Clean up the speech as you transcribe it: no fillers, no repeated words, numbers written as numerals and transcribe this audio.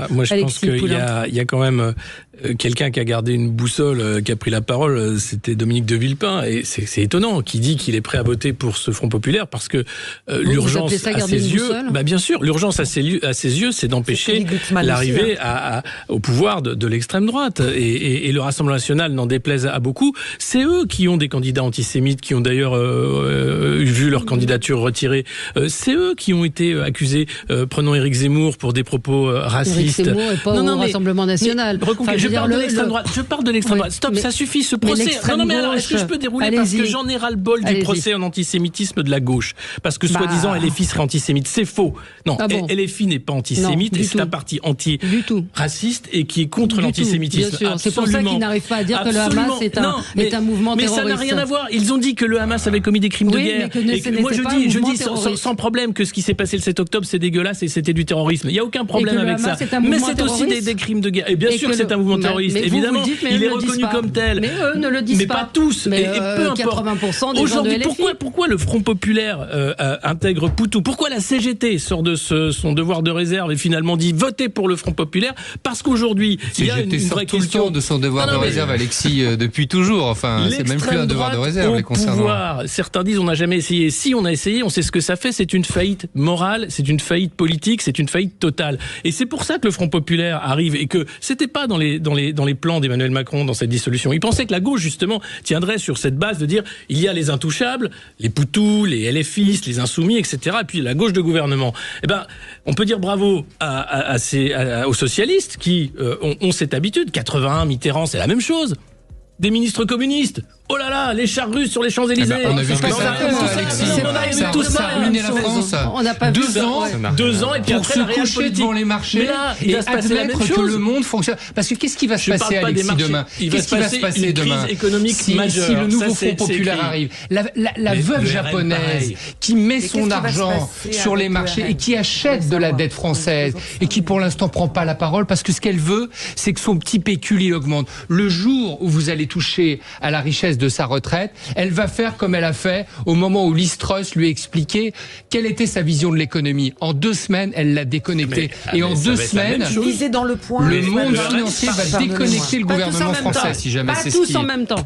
Moi, je pense Alexis qu'il y a quand même quelqu'un qui a gardé une boussole, qui a pris la parole, c'était Dominique de Villepin. Et c'est étonnant, qui dit qu'il est prêt à voter pour ce Front populaire parce que l'urgence à ses yeux, bien sûr, l'urgence à ses yeux, c'est d'empêcher l'arrivée au pouvoir de l'extrême droite. Et le Rassemblement national n'en déplaise à beaucoup. C'est eux qui ont des candidats antisémites, qui ont d'ailleurs vu leur candidature retirée. C'est eux qui ont été accusés, prenons Éric Zemmour, pour des propos racistes. Éric Zemmour et pas au Rassemblement national. Je parle de l'extrême droite. Je parle de l'extrême droite. Stop, ça suffit, ce procès. Mais alors, est-ce que je peux dérouler? Parce que j'en ai ras-le-bol du procès en antisémitisme de la gauche. Parce que soi-disant, LFI serait antisémite. C'est faux. Non, LFI n'est pas antisémite, et c'est un parti anti-raciste et qui est contre l'antisémitisme. Bien sûr, c'est pour ça qu'ils n'arrivent pas à dire que le Hamas est un mouvement terroriste. Mais ça n'a rien à voir. Ils ont dit que le Hamas avait commis des crimes de guerre. Moi, je dis sans problème que ce qui s'est passé le 7 octobre, c'est dégueulasse et c'était du terrorisme. Il n'y a aucun problème avec ça. Mais c'est aussi des crimes de guerre. Et bien sûr que c'est un mouvement terroriste. Évidemment, il est reconnu comme tel. Mais eux ne le disent pas. Mais pas tous. Et peu importe. 80% des gens de LFI. Pourquoi le Front populaire intègre Poutou? Pourquoi la CGT sort de son devoir de réserve et finalement dit votez pour le Front populaire? Parce qu'aujourd'hui, il y a une vraie question de son devoir de réserve, Alexis, depuis toujours. Enfin, c'est même plus un devoir de réserve les concernant. Certains disent on n'a jamais essayé. Si on a essayé, on sait ce que ça fait. C'est une faillite morale, c'est une faillite politique, c'est une faillite totale. Et c'est pour ça que le Front populaire arrive et que c'était pas dans les plans d'Emmanuel Macron dans cette dissolution. Il pensait que la gauche justement tiendrait sur cette base de dire il y a les intouchables, les Poutous, les LFistes, les insoumis, etc. Et puis la gauche de gouvernement. Eh ben, on peut dire bravo aux socialistes qui ont cette habitude. 81, Mitterrand, c'est la même chose. Des ministres communistes. Oh là là, les chars russes sur les Champs-Élysées. On a vu ça, ça a ruiné la France. On n'a pas 2 ans, 2 ans et puis pour après, se coucher devant les marchés et admettre que le monde fonctionne. Parce que qu'est-ce qui va se passer, Alexis, demain? Qu'est-ce qui va se passer demain si le nouveau Front populaire arrive? La veuve japonaise qui met son argent sur les marchés et qui achète de la dette française et qui pour l'instant prend pas la parole parce que ce qu'elle veut, c'est que son petit pécule il augmente. Le jour où vous allez toucher à la richesse de sa retraite, elle va faire comme elle a fait au moment où Liz Truss lui expliquait quelle était sa vision de l'économie. En 2 semaines, elle l'a déconnecté. Et en 2 semaines, dans le monde financier va déconnecter le gouvernement français, si jamais c'est ce qui... Pas tous en même temps.